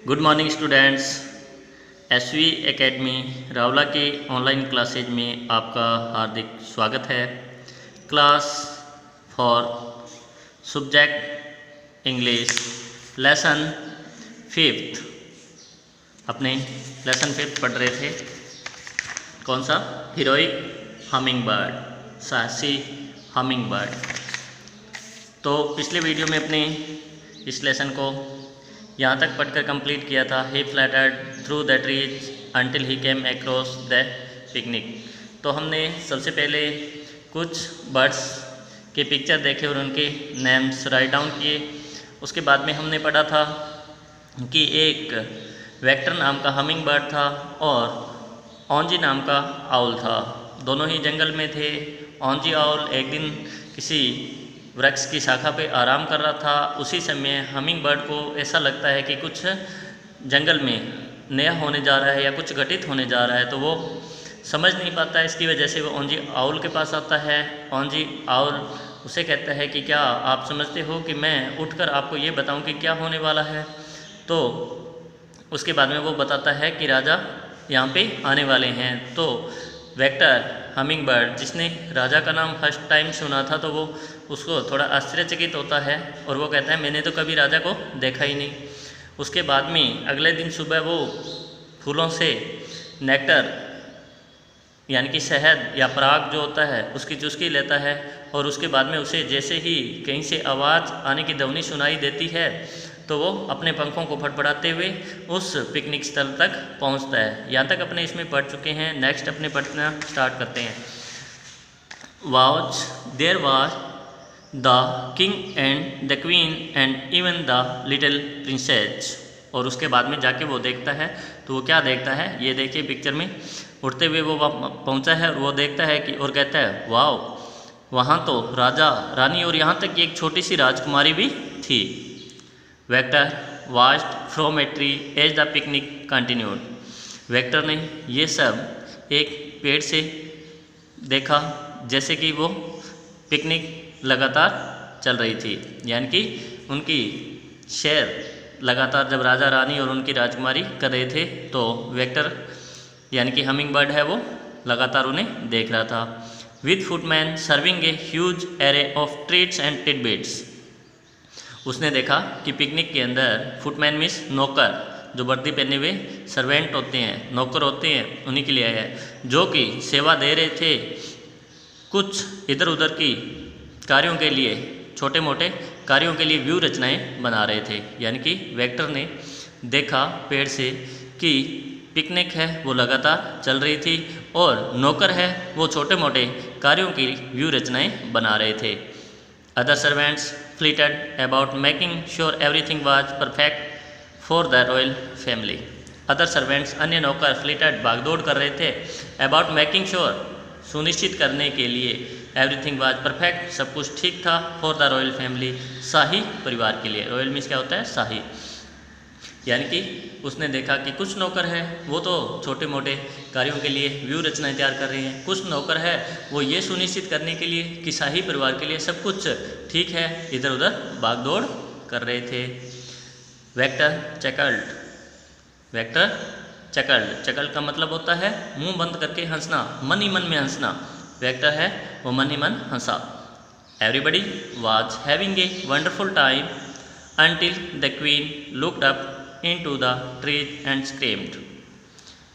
Good morning students. SV academy Rawla के online classes में आपका हार्दिक स्वागत है। Class for subject English lesson fifth, अपने लेसन फिफ्थ पढ़ रहे थे। कौन सा? हीरोइक हमिंग बर्ड, साहसी हमिंग बर्ड। तो पिछले वीडियो में अपने इस लेसन को यहाँ तक पढ़कर कंप्लीट किया था। He fluttered through the trees until he came across the picnic. तो हमने सबसे पहले कुछ बर्ड्स के पिक्चर देखे और उनके नेम्स राइट डाउन किए। उसके बाद में हमने पढ़ा था कि एक वेक्टर नाम का हमिंग बर्ड था और ऑन्जी नाम का आउल था। दोनों ही जंगल में थे। ऑन्जी आउल एक दिन किसी वृक्ष की शाखा पे आराम कर रहा था। उसी समय हमिंग बर्ड को ऐसा लगता है कि कुछ जंगल में नया होने जा रहा है या कुछ घटित होने जा रहा है, तो वो समझ नहीं पाता है। इसकी वजह से वो ऑन्जी आउल के पास आता है। ऑन्जी आउल उसे कहता है कि क्या आप समझते हो कि मैं उठकर आपको ये बताऊं कि क्या होने वाला है। तो उसके बाद में वो बताता है कि राजा यहाँ पे आने वाले हैं। तो वेक्टर हमिंग बर्ड जिसने राजा का नाम फर्स्ट टाइम सुना था, तो वो उसको थोड़ा आश्चर्यचकित होता है और वो कहता है मैंने तो कभी राजा को देखा ही नहीं। उसके बाद में अगले दिन सुबह वो फूलों से नेक्टर यानी कि शहद या पराग जो होता है उसकी चुस्की लेता है और उसके बाद में उसे जैसे ही कहीं से आवाज़ आने की ध्वनि सुनाई देती है तो वो अपने पंखों को फड़फड़ाते हुए उस पिकनिक स्थल तक पहुंचता है। यहाँ तक अपने इसमें पढ़ चुके हैं। नेक्स्ट अपने पढ़ना स्टार्ट करते हैं। Watch there was the king and the queen and even the little princess. और उसके बाद में जाके वो देखता है, तो वो क्या देखता है ये देखिए पिक्चर में। उड़ते हुए वो पहुंचा है और वो देखता है कि और कहता है वाओ, वहाँ तो राजा रानी और यहाँ तक कि एक छोटी सी राजकुमारी भी थी। Victor watched from a tree as the picnic continued. Victor ने ये सब एक पेड़ से देखा जैसे कि वो पिकनिक लगातार चल रही थी, यानी कि उनकी शेर लगातार जब राजा रानी और उनकी राजकुमारी कर रहे थे तो वेक्टर यानी कि हमिंग बर्ड है वो लगातार उन्हें देख रहा था। With footman serving a huge array of treats and titbits. उसने देखा कि पिकनिक के अंदर फुटमैन मीन्स नौकर, जो वर्दी पहने हुए सर्वेंट होते हैं, नौकर होते हैं, उन्हीं के लिए आया है, जो कि सेवा दे रहे थे कुछ इधर उधर की कार्यों के लिए, छोटे मोटे कार्यों के लिए व्यू रचनाएं बना रहे थे। यानी कि वेक्टर ने देखा पेड़ से कि पिकनिक है वो लगातार चल रही थी और नौकर है वो छोटे मोटे कार्यों की व्यू रचनाएं बना रहे थे। Other servants flitted about making sure everything was perfect for the royal family. Other servants अन्य नौकर फ्लीटेड भागदौड़ कर रहे थे अबाउट मेकिंग श्योर सुनिश्चित करने के लिए एवरीथिंग वाज परफेक्ट सब कुछ ठीक था फॉर द रॉयल फैमिली शाही परिवार के लिए। रॉयल मीन्स क्या होता है? शाही। यानी कि उसने देखा कि कुछ नौकर है वो तो छोटे मोटे कार्यों के लिए व्यू रचनाएं तैयार कर रहे हैं, कुछ नौकर है वो ये सुनिश्चित करने के लिए कि शाही परिवार के लिए सब कुछ ठीक है इधर उधर भागदौड़ कर रहे थे। वेक्टर चकल्ड। वेक्टर चकल्ड। चकल्ड का मतलब होता है मुंह बंद करके हंसना, मन ही मन में हंसना। वेक्टर है वो मन ही मन हंसा। Everybody was having a wonderful time until the queen looked up into the trees and screamed.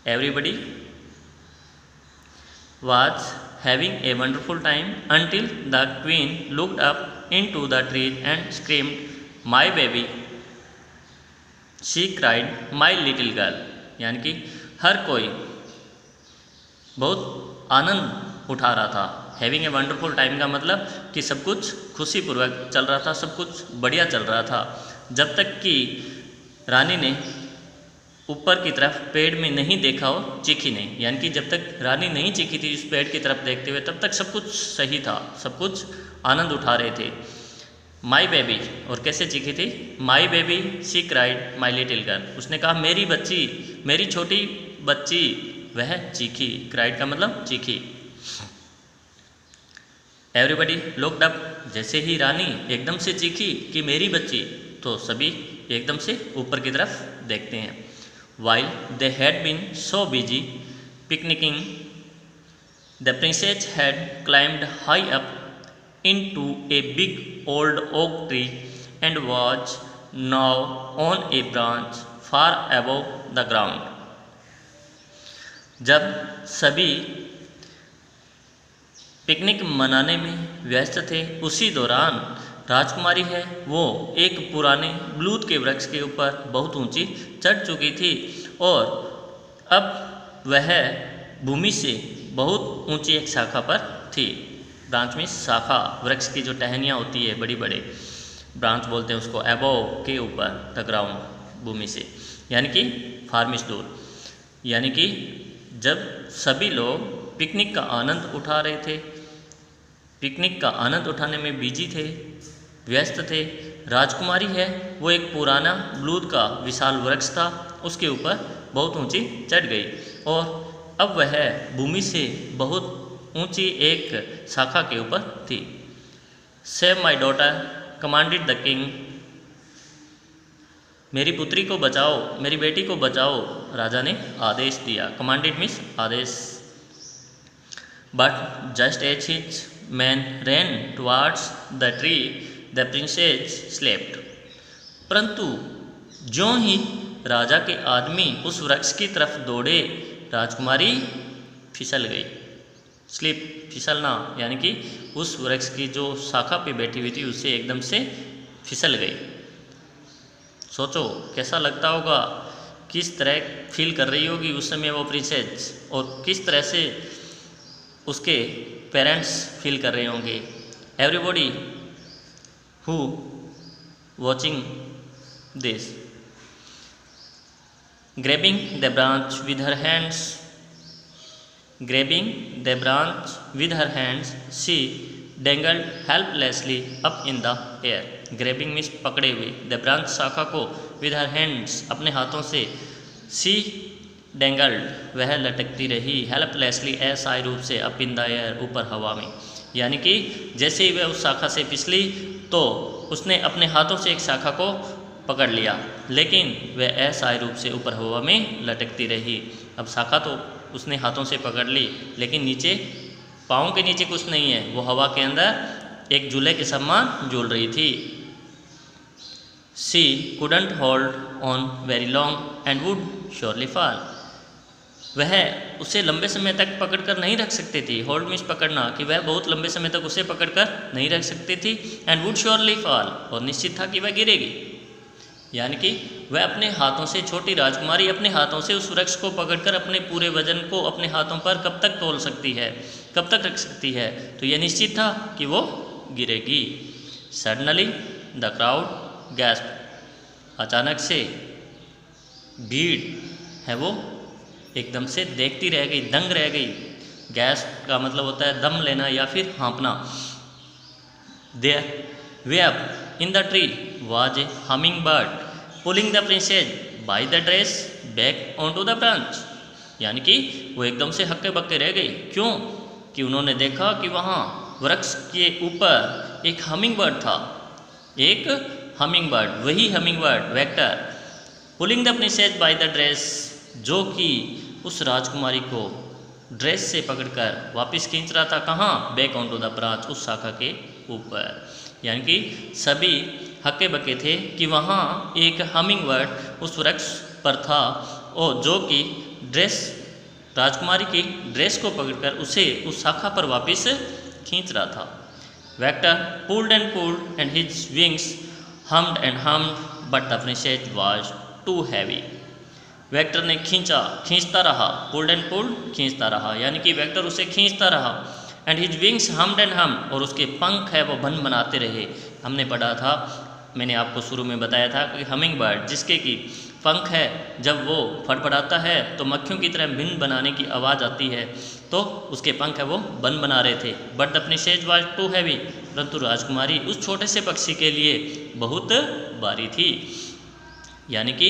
Everybody was having a wonderful time until the queen looked up into the trees and screamed, "My baby!" She cried, "My little girl." यानी कि हर कोई बहुत आनंद उठा रहा था। Having a wonderful time का मतलब कि सब कुछ खुशीपूर्वक चल रहा था, सब कुछ बढ़िया चल रहा था, जब तक कि रानी ने ऊपर की तरफ पेड़ में नहीं देखा हो, चीखी नहीं। यानी कि जब तक रानी नहीं चीखी थी उस पेड़ की तरफ देखते हुए तब तक सब कुछ सही था, सब कुछ आनंद उठा रहे थे। माई बेबी, और कैसे चीखी थी? My baby she cried my little girl. उसने कहा मेरी बच्ची, मेरी छोटी बच्ची, वह चीखी। क्राइड का मतलब चीखी। एवरीबडी लुक्ड अप, जैसे ही रानी एकदम से चीखी कि मेरी बच्ची, तो सभी एकदम से ऊपर की तरफ देखते हैं। While they had been so busy picnicking, the princess had climbed high up into a big old oak tree and was now on a branch far above the ground. जब सभी पिकनिक मनाने में व्यस्त थे, उसी दौरान राजकुमारी है वो एक पुराने बलूत के वृक्ष के ऊपर बहुत ऊंची चढ़ चुकी थी और अब वह भूमि से बहुत ऊंची एक शाखा पर थी। ब्रांच में शाखा, वृक्ष की जो टहनियाँ होती है बड़ी बड़े, ब्रांच बोलते हैं उसको, एबोव के ऊपर, द ग्राउंड, भूमि से, यानी कि फार्मिश दूर। यानी कि जब सभी लोग पिकनिक का आनंद उठा रहे थे, पिकनिक का आनंद उठाने में बिजी थे, व्यस्त थे, राजकुमारी है वो एक पुराना बलूत का विशाल वृक्ष था, उसके ऊपर बहुत ऊंची चढ़ गई और अब वह भूमि से बहुत ऊंची एक शाखा के ऊपर थी। Save my daughter commanded the king, मेरी पुत्री को बचाओ, मेरी बेटी को बचाओ, राजा ने आदेश दिया। कमांडेड मीन्स आदेश। But just as his man ran towards the tree the princess slept, परंतु ज्यों ही राजा के आदमी उस वृक्ष की तरफ दौड़े, राजकुमारी फिसल गई। स्लिप, फिसलना, यानी कि उस वृक्ष की जो शाखा पे बैठी हुई थी उससे एकदम से फिसल गई। सोचो कैसा लगता होगा, किस तरह फील कर रही होगी उस समय वो प्रिंसेस, और किस तरह से उसके पेरेंट्स फील कर रहे होंगे। Everybody who watching this, grabbing the branch with her hands, grabbing the branch with her hands, she dangled helplessly up in the air. Grabbing means पकड़े हुए, the branch शाखा को, with her hands अपने हाथों से, she dangled वह लटकती रही, helplessly असहाय रूप से, up in the air ऊपर हवा में। यानी कि जैसे ही वह उस शाखा से फिसली तो उसने अपने हाथों से एक शाखा को पकड़ लिया, लेकिन वह असहाय रूप से ऊपर हवा में लटकती रही। अब शाखा तो उसने हाथों से पकड़ ली, लेकिन नीचे, पाँव के नीचे कुछ नहीं है, वो हवा के अंदर एक झूले के समान झूल रही थी। She couldn't hold on very long and would surely fall. वह उसे लंबे समय तक पकड़ कर नहीं रख सकती थी। होल्ड मीन्स पकड़ना, कि वह बहुत लंबे समय तक उसे पकड़ कर नहीं रख सकती थी। एंड वुड श्योरली फॉल, और निश्चित था कि वह गिरेगी। यानी कि वह अपने हाथों से, छोटी राजकुमारी अपने हाथों से उस वृक्ष को पकड़कर अपने पूरे वजन को अपने हाथों पर कब तक तोल सकती है, कब तक रख सकती है, तो यह निश्चित था कि वो गिरेगी। सडनली द क्राउड गैस्प, अचानक से भीड़ है वो एकदम से देखती रह गई, दंग रह गई। गैस्प का मतलब होता है दम लेना या फिर हाँपना। There way up in the tree was a hummingbird pulling the princess by the dress back onto the branch. यानी कि वो एकदम से हक्के बक्के रह गई। क्यों? कि उन्होंने देखा कि वहाँ वृक्ष के ऊपर एक हमिंगबर्ड था, एक हमिंगबर्ड, वही hummingbird vector, pulling the princess by the dress, जो कि उस राजकुमारी को ड्रेस से पकड़कर वापस खींच रहा था। कहाँ? Back on to the branch, उस शाखा के ऊपर। यानी कि सभी हक्के बक्के थे कि वहाँ एक हमिंगबर्ड उस वृक्ष पर था और जो कि ड्रेस, राजकुमारी की ड्रेस को पकड़कर उसे उस शाखा पर वापस खींच रहा था। Vector pulled and his wings hummed and hummed, but the princess was too heavy. Vector ने खींचता रहा, पुल्ड एंड पुल्ड, खींचता रहा, यानी कि वेक्टर उसे खींचता रहा। And his wings hummed and hummed, और उसके पंख है वो भन बनाते रहे। हमने पढ़ा था, मैंने आपको शुरू में बताया था कि हमिंग बर्ड जिसके कि पंख है, जब वो फड़फड़ाता है तो मक्खियों की तरह भिन बनाने की आवाज़ आती है, तो उसके पंख है वो बन बना रहे थे। But the princess was too heavy, परंतु राजकुमारी उस छोटे से पक्षी के लिए बहुत भारी थी। यानी कि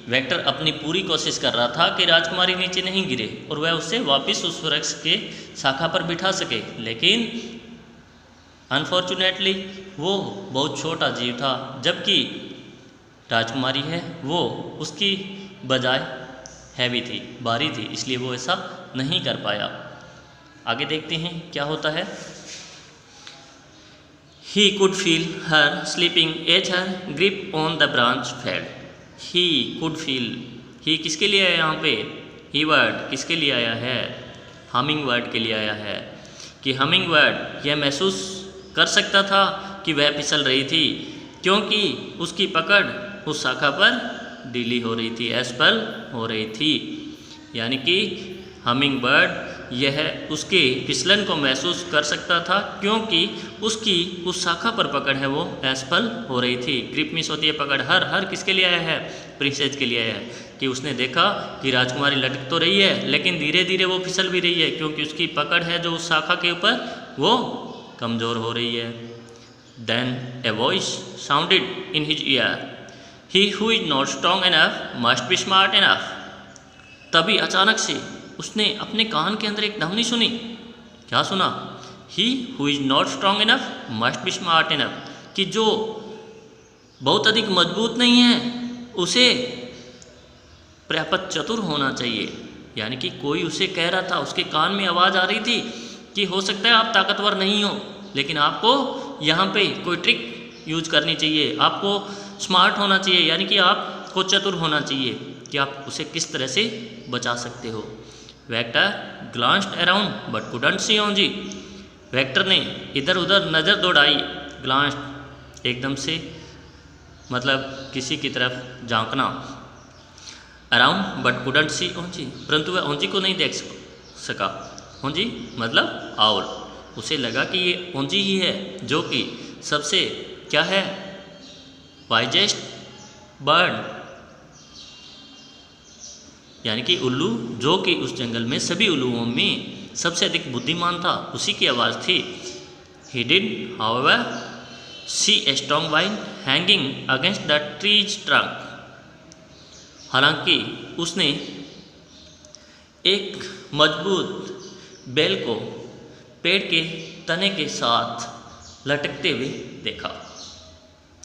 वेक्टर अपनी पूरी कोशिश कर रहा था कि राजकुमारी नीचे नहीं गिरे और वह उसे वापस उस वृक्ष के शाखा पर बिठा सके, लेकिन अनफॉर्चुनेटली वो बहुत छोटा जीव था, जबकि राजकुमारी है वो उसकी बजाय हैवी थी, भारी थी, इसलिए वो ऐसा नहीं कर पाया। आगे देखते हैं क्या होता है। He could feel her sleeping as her grip on the branch fell. He could feel, he किसके लिए आया यहाँ पे? ही वर्ड किसके लिए आया है? हमिंग वर्ड के लिए आया है कि हमिंग वर्ड यह महसूस कर सकता था कि वह फिसल रही थी, क्योंकि उसकी पकड़ उस शाखा पर ढीली हो रही थी, असफल हो रही थी। यानी कि हमिंग बर्ड यह उसके फिसलन को महसूस कर सकता था, क्योंकि उसकी उस शाखा पर पकड़ है वो असफल हो रही थी। ग्रिप मिस होती है पकड़। हर किसके लिए आया है? प्रिंसेस के लिए आया है कि उसने देखा कि राजकुमारी लटक तो रही है, लेकिन धीरे धीरे वो फिसल भी रही है, क्योंकि उसकी पकड़ है जो उस शाखा के ऊपर वो कमज़ोर हो रही है। Then a voice sounded in his ear. He who is not strong enough must be smart enough. तभी अचानक से उसने अपने कान के अंदर एक ध्वनि सुनी। क्या सुना? He who is not strong enough must be smart enough, कि जो बहुत अधिक मजबूत नहीं है उसे पर्याप्त चतुर होना चाहिए। यानी कि कोई उसे कह रहा था, उसके कान में आवाज़ आ रही थी कि हो सकता है आप ताकतवर नहीं हो, लेकिन आपको यहाँ पे कोई ट्रिक यूज करनी चाहिए, आपको स्मार्ट होना चाहिए, यानी कि आपको चतुर होना चाहिए कि आप उसे किस तरह से बचा सकते हो। Vector glanced around but couldn't see ओंजी। वेक्टर ने इधर उधर नज़र दौड़ाई। ग्लांस्ड एकदम से मतलब किसी की तरफ झांकना। अराउंड बट कुडंट सी ओंजी, परंतु वह ओंजी को नहीं देख सका। ओंजी मतलब आउल। उसे लगा कि ये ओंजी ही है जो कि सबसे क्या है? वाइजेस्ट बर्ड, यानी कि उल्लू, जो कि उस जंगल में सभी उल्लुओं में सबसे अधिक बुद्धिमान था, उसी की आवाज़ थी। He did, however, see a strong vine hanging against the tree's trunk. हालांकि उसने एक मजबूत बेल को पेड़ के तने के साथ लटकते हुए देखा।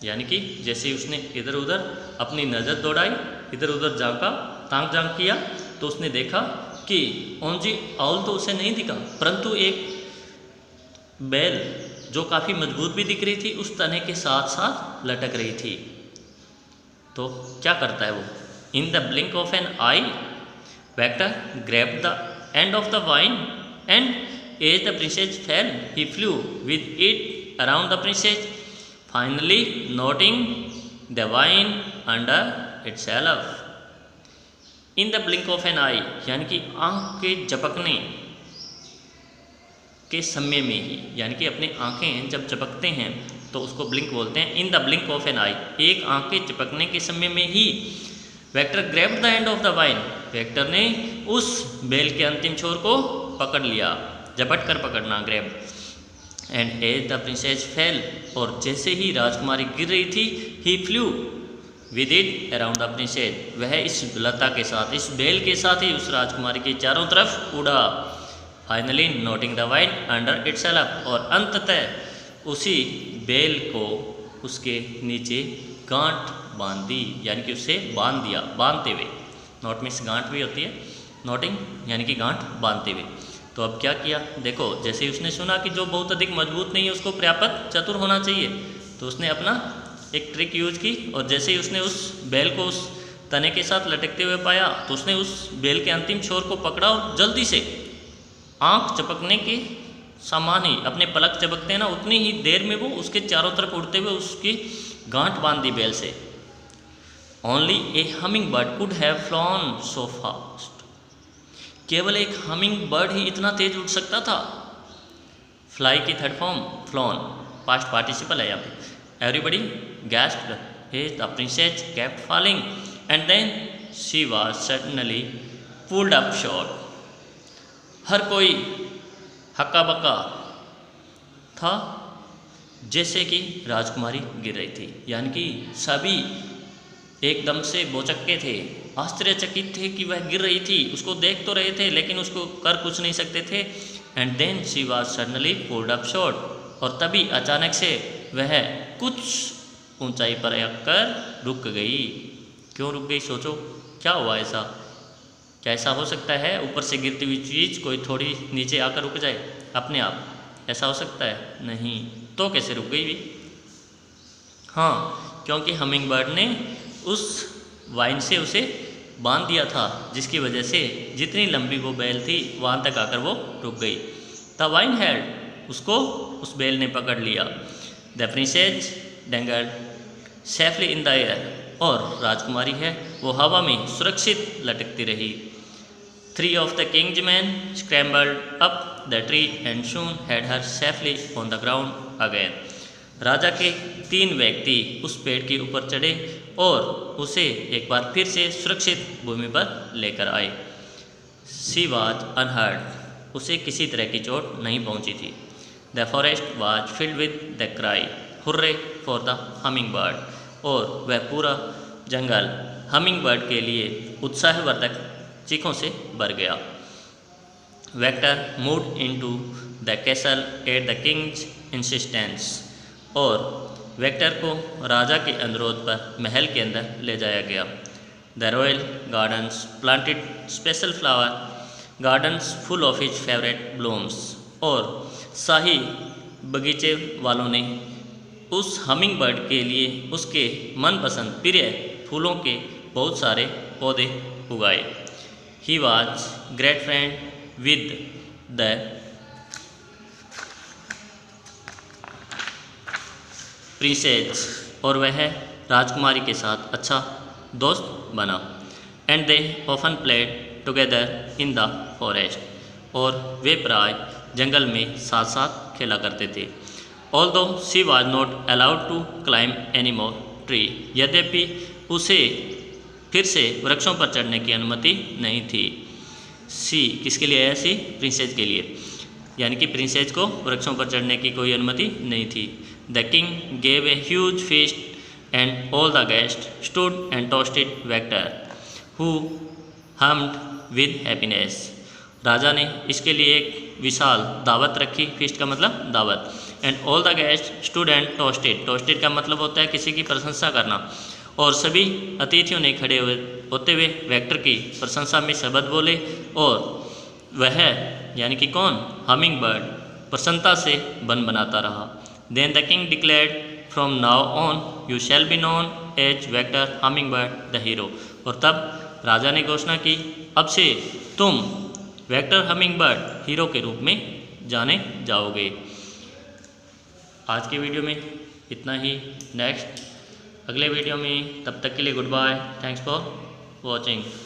यानी कि जैसे ही उसने इधर उधर अपनी नज़र दौड़ाई, इधर उधर झांका, ताक झांक किया, तो उसने देखा कि ओंजी आउल तो उसे नहीं दिखा, परंतु एक बेल जो काफ़ी मजबूत भी दिख रही थी उस तने के साथ साथ लटक रही थी। तो क्या करता है वो? In the blink of an eye Vector grabbed the end of the vine and as the princess fell he flew with it around the princess, finally knotting the vine under itself. In the blink of an eye, यानी कि आँख के झपकने के समय में ही, यानी कि अपने आँखें जब झपकते हैं तो उसको ब्लिंक बोलते हैं। In the blink of an eye, एक आँख के झपकने के समय में ही Vector grabbed the end of the vine, Vector ने उस बेल के अंतिम छोर को पकड़ लिया। झपट कर पकड़ना, grab. And as the princess fell, और जैसे ही राजकुमारी गिर रही थी, he flew with it around the princess, वह इस लता के साथ, इस बेल के साथ ही उस राजकुमारी के चारों तरफ उड़ा। Finally knotting the vine under itself, और अंततः उसी बेल को उसके नीचे गांठ बांध दी, यानी कि उसे बांध दिया, बांधते हुए। नोट मीन्स गांठ भी होती है, नोटिंग यानी कि गांठ बांधते हुए। तो अब क्या किया? देखो, जैसे उसने सुना कि जो बहुत अधिक मजबूत नहीं है उसको पर्याप्त चतुर होना चाहिए, तो उसने अपना एक ट्रिक यूज की, और जैसे ही उसने उस बेल को उस तने के साथ लटकते हुए पाया तो उसने उस बेल के अंतिम छोर को पकड़ा और जल्दी से आँख चपकने के समान ही, अपने पलक चपकते हैं ना, उतनी ही देर में वो उसके चारों तरफ उड़ते हुए उसकी गांठ बांध दी बेल से। Only A humming bird could have flown so fast, केवल एक हमिंग बर्ड ही इतना तेज उड़ सकता था। फ्लाई की third form flown, past participle है यहाँ पे। Everybody gasped, the princess kept falling, and then she was suddenly pulled up short. हर कोई हक्का बक्का था जैसे कि राजकुमारी गिर रही थी, यानी कि सभी एकदम से बोचक्के थे, आश्चर्यचकित थे कि वह गिर रही थी। उसको देख तो रहे थे लेकिन उसको कर कुछ नहीं सकते थे। And then she was suddenly pulled up short, और तभी अचानक से वह कुछ ऊंचाई पर आकर रुक गई। क्यों रुक गई? सोचो क्या हुआ ऐसा? क्या ऐसा हो सकता है ऊपर से गिरती हुई चीज़ कोई थोड़ी नीचे आकर रुक जाए अपने आप? ऐसा हो सकता है? नहीं। तो कैसे रुक गई भी? हाँ, क्योंकि हमिंग बर्ड ने उस वाइन से उसे बांध दिया था, जिसकी वजह से जितनी लंबी वो बेल थी वहाँ तक आकर वो रुक गई। द वाइन हेड, उसको उस बेल ने पकड़ लिया। The princess dangled safely in the air, और राजकुमारी है वो हवा में सुरक्षित लटकती रही। 3 of the king's men scrambled up the tree and soon had her safely on the ground again. राजा के 3 व्यक्ति उस पेड़ के ऊपर चढ़े और उसे एक बार फिर से सुरक्षित भूमि पर लेकर आए। She was unhurt, उसे किसी तरह की चोट नहीं पहुंची थी। The forest was filled with the cry, hurray for the hummingbird, और वह पूरा जंगल हमिंग बर्ड के लिए उत्साहवर्धक चीखों से भर गया। Vector moved into the castle at the Kings insistence, और वेक्टर को राजा के अनुरोध पर महल के अंदर ले जाया गया। The royal gardens planted special flower gardens full of his favourite blooms, और शाही बगीचे वालों ने उस हमिंग बर्ड के लिए उसके मनपसंद प्रिय फूलों के बहुत सारे पौधे उगाए। He was great friend with the princess, और वह राजकुमारी के साथ अच्छा दोस्त बना। And they often played together in the forest, और वे प्राय जंगल में साथ साथ खेला करते थे। Although she was not allowed to climb any more tree, यद्यपि उसे फिर से वृक्षों पर चढ़ने की अनुमति नहीं थी। सी किसके लिए है? सी प्रिंसेस के लिए, यानी कि प्रिंसेस को वृक्षों पर चढ़ने की कोई अनुमति नहीं थी। The king gave a huge feast and all the guests stood and toasted Vector who hummed with happiness. राजा ने इसके लिए एक विशाल दावत रखी। फीस्ट का मतलब दावत। And all the guests stood and toasted, toasted का मतलब होता है किसी की प्रशंसा करना, और सभी अतिथियों ने खड़े होते हुए वेक्टर की प्रशंसा में शब्द बोले, और वह यानी कि कौन? हमिंग बर्ड प्रसन्नता से बन बनाता रहा। Then the king declared from now on you shall be known as Victor humming bird the hero, और तब राजा ने घोषणा की अब से तुम वेक्टर हमिंग बर्ड हीरो के रूप में जाने जाओगे। आज की वीडियो में इतना ही। नेक्स्ट अगले वीडियो में, तब तक के लिए goodbye. Thanks for watching.